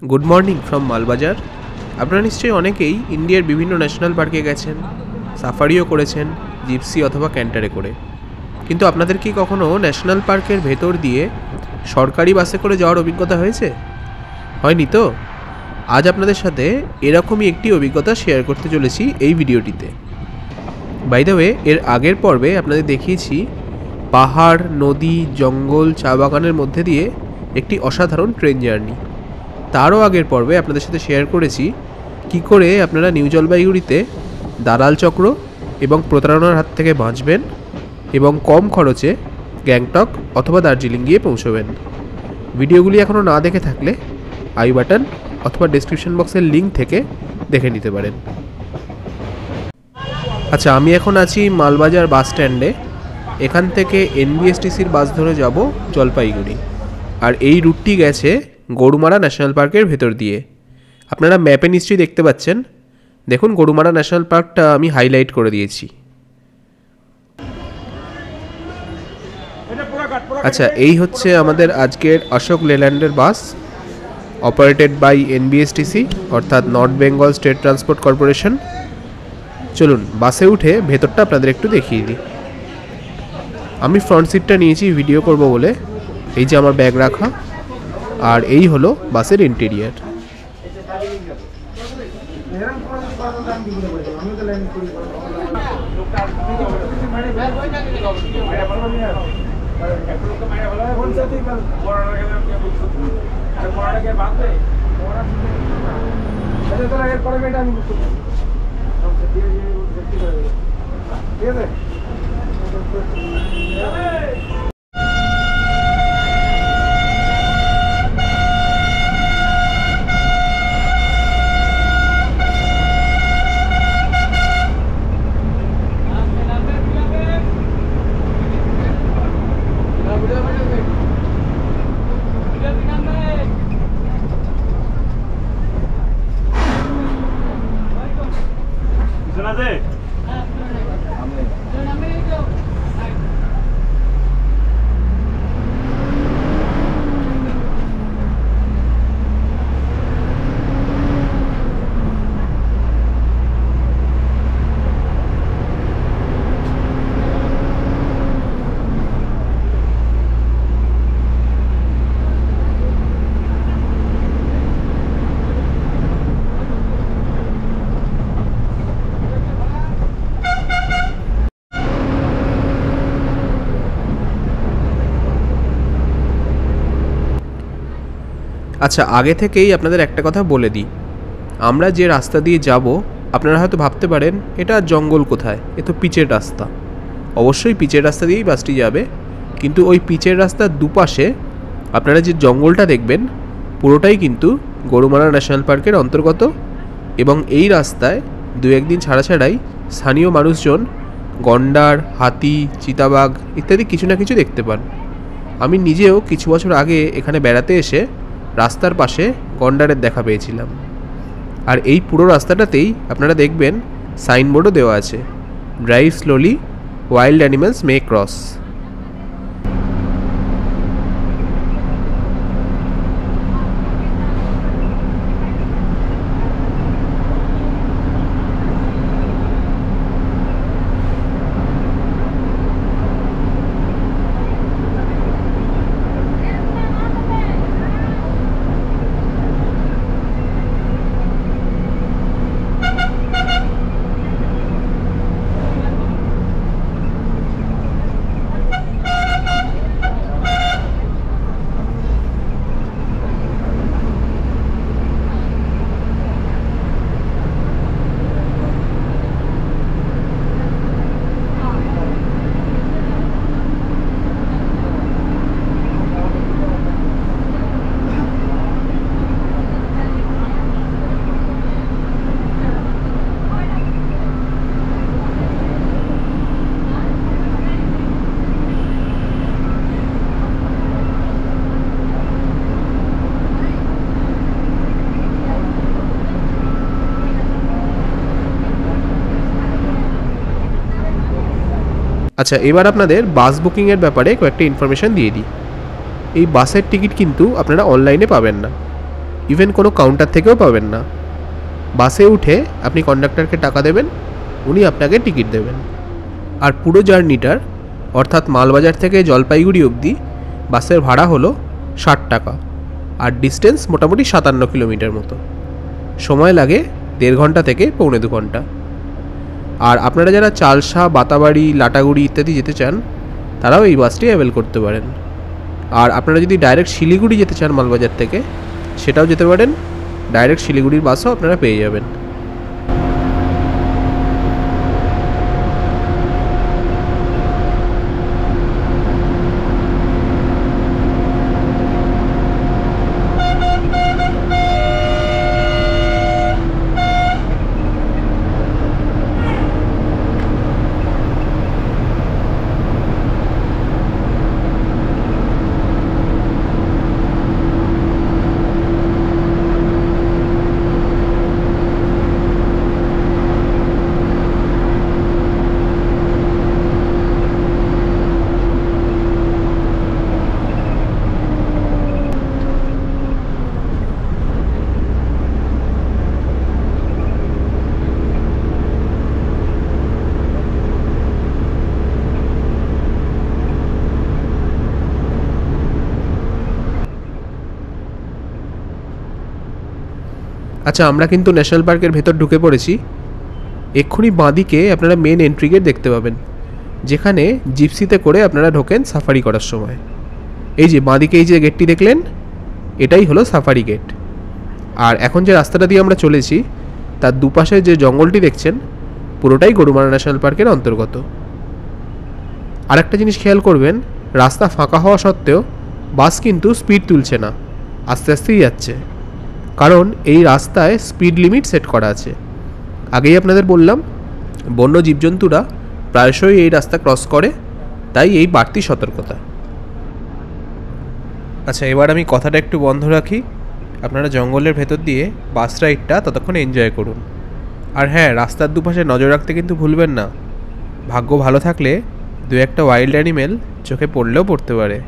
Good morning from Malbazar. আপনারা নিশ্চয়ই অনেকেই ইন্ডিয়ার বিভিন্ন ন্যাশনাল পার্কে গেছেন, সাফারিও করেছেন জিপসি অথবা ক্যান্টারে করে। কিন্তু আপনাদের কি কখনো ন্যাশনাল পার্কের ভেতর দিয়ে সরকারি বাসে করে যাওয়ার অভিজ্ঞতা হয়েছে? হয়নি তো? আজ আপনাদের সাথে এরকমই একটি অভিজ্ঞতা শেয়ার করতে চলেছি এই ভিডিওটিতে। বাই দ্য ওয়ে, এর আগের পর্বে আপনাদের দেখিয়েছি পাহাড়, নদী, জঙ্গল, চা বাগানের মধ্যে দিয়ে একটি অসাধারণ ট্রেন জার্নি। তারও আগের পর্বে আপনাদের সাথে শেয়ার করেছি কি করে আপনারা নিউ জলপাইগুড়িতে দালাল চক্র এবং প্রতারণার হাত থেকে বাঁচবেন এবং কম খরচে গ্যাংটক অথবা দার্জিলিং গিয়ে পৌঁছবেন। ভিডিওগুলি এখনও না দেখে থাকলে আই বাটন অথবা ডেসক্রিপশন বক্সের লিঙ্ক থেকে দেখে নিতে পারেন। আচ্ছা, আমি এখন আছি মালবাজার বাস স্ট্যান্ডে। এখান থেকে এনবিএসটিসির বাস ধরে যাব জলপাইগুড়ি, আর এই রুটটি গেছে গরুমারা ন্যাশনাল পার্কের ভেতর দিয়ে। আপনারা ম্যাপে নিশ্চয়ই দেখতে পাচ্ছেন। দেখুন, গরুমারা ন্যাশনাল পার্কটা আমি হাইলাইট করে দিয়েছি। আচ্ছা, এই হচ্ছে আমাদের আজকের অশোক লেল্যান্ডের বাস, অপারেটেড বাই এনবিএসটিসি অর্থাৎ north Bengal state transport corporation. চলুন বাসে উঠে ভেতরটা আপনাদের একটু দেখিয়ে দিই। আমি ফ্রন্ট সিটটা নিয়েছি ভিডিও করব বলে। এই যে আমার ব্যাগ রাখা, আর এই হলো বাসের ইন্টেরিয়ার। আচ্ছা, আগে থেকেই আপনাদের একটা কথা বলে দিই, আমরা যে রাস্তা দিয়ে যাব আপনারা হয়তো ভাবতে পারেন এটা জঙ্গল কোথায়, এ তো পিচের রাস্তা। অবশ্যই পিচের রাস্তা দিয়েই বাসটি যাবে, কিন্তু ওই পিচের রাস্তার দুপাশে আপনারা যে জঙ্গলটা দেখবেন পুরোটাই কিন্তু গরুমারা ন্যাশনাল পার্কের অন্তর্গত। এবং এই রাস্তায় দু একদিন ছাড়া ছাড়াই স্থানীয় মানুষজন গন্ডার, হাতি, চিতাবাঘ ইত্যাদি কিছু না কিছু দেখতে পান। আমি নিজেও কিছু বছর আগে এখানে বেড়াতে এসে রাস্তার পাশে গন্ডারের দেখা পেয়েছিলাম। আর এই পুরো রাস্তাটাতেই আপনারা দেখবেন সাইনবোর্ডও দেওয়া আছে, ড্রাইভ স্লোলি, ওয়াইল্ড অ্যানিমালস মে ক্রস। আচ্ছা, এবার আপনাদের বাস বুকিংয়ের ব্যাপারে কয়েকটা ইনফরমেশান দিয়ে দিই। এই বাসের টিকিট কিন্তু আপনারা অনলাইনে পাবেন না, ইভেন কোনো কাউন্টার থেকেও পাবেন না। বাসে উঠে আপনি কন্ডাক্টরকে টাকা দেবেন, উনি আপনাকে টিকিট দেবেন। আর পুরো জার্নিটার অর্থাৎ মালবাজার থেকে জলপাইগুড়ি অবধি বাসের ভাড়া হলো 60 টাকা, আর ডিস্টেন্স মোটামুটি 57 কিলোমিটার মতো। সময় লাগে 1.5 ঘন্টা থেকে 1.25 ঘন্টা। আর আপনারা যারা চালসা, বাতাবাড়ি, লাটাগুড়ি ইত্যাদি যেতে চান তারাও এই বাসটি অ্যাভেল করতে পারেন। আর আপনারা যদি ডাইরেক্ট শিলিগুড়ি যেতে চান মালবাজার থেকে, সেটাও যেতে পারেন। ডাইরেক্ট শিলিগুড়ির বাসও আপনারা পেয়ে যাবেন। আচ্ছা, আমরা কিন্তু ন্যাশনাল পার্কের ভেতর ঢুকে পড়েছি। এক্ষুনি বাঁদিকে আপনারা মেন এন্ট্রি গেট দেখতে পাবেন, যেখানে জিপসিতে করে আপনারা ঢোকেন সাফারি করার সময়। এই যে বাঁদিকে এই যে গেটটি দেখলেন, এটাই হলো সাফারি গেট। আর এখন যে রাস্তাটা দিয়ে আমরা চলেছি তার দুপাশে যে জঙ্গলটি দেখছেন পুরোটাই গরুমারা ন্যাশনাল পার্কের অন্তর্গত। আরেকটা জিনিস খেয়াল করবেন, রাস্তা ফাঁকা হওয়া সত্ত্বেও বাস কিন্তু স্পিড তুলছে না, আস্তে আস্তেই যাচ্ছে। কারণ এই রাস্তায় স্পিড লিমিট সেট করা আছে। আগেই আপনাদের বললাম, বন্য জীবজন্তুরা প্রায়শই এই রাস্তা ক্রস করে, তাই এই বাড়তি সতর্কতা। আচ্ছা, এবার আমি কথাটা একটু বন্ধ রাখি। আপনারা জঙ্গলের ভেতর দিয়ে বাস রাইডটা ততক্ষণ এনজয় করুন। আর হ্যাঁ, রাস্তার দুপাশে নজর রাখতে কিন্তু ভুলবেন না। ভাগ্য ভালো থাকলে 2-1টা ওয়াইল্ড অ্যানিমেল চোখে পড়লেও পড়তে পারে।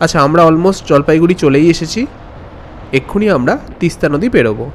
আচ্ছা, আমরা অলমোস্ট জলপাইগুড়ি চলেই এসেছি। এক্ষুনি আমরা তিস্তা নদী পেরোবো।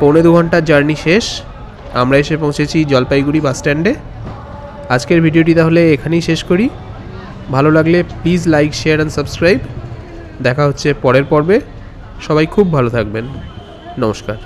পৌনে 2 ঘন্টার জার্নি শেষ। আমরা এসে পৌঁছেছি জলপাইগুড়ি বাস স্ট্যান্ডে। আজকের ভিডিওটি তাহলে এখানেই শেষ করি। ভালো লাগলে please like, share and subscribe. দেখা হচ্ছে পরের পর্বে। সবাই খুব ভালো থাকবেন। নমস্কার।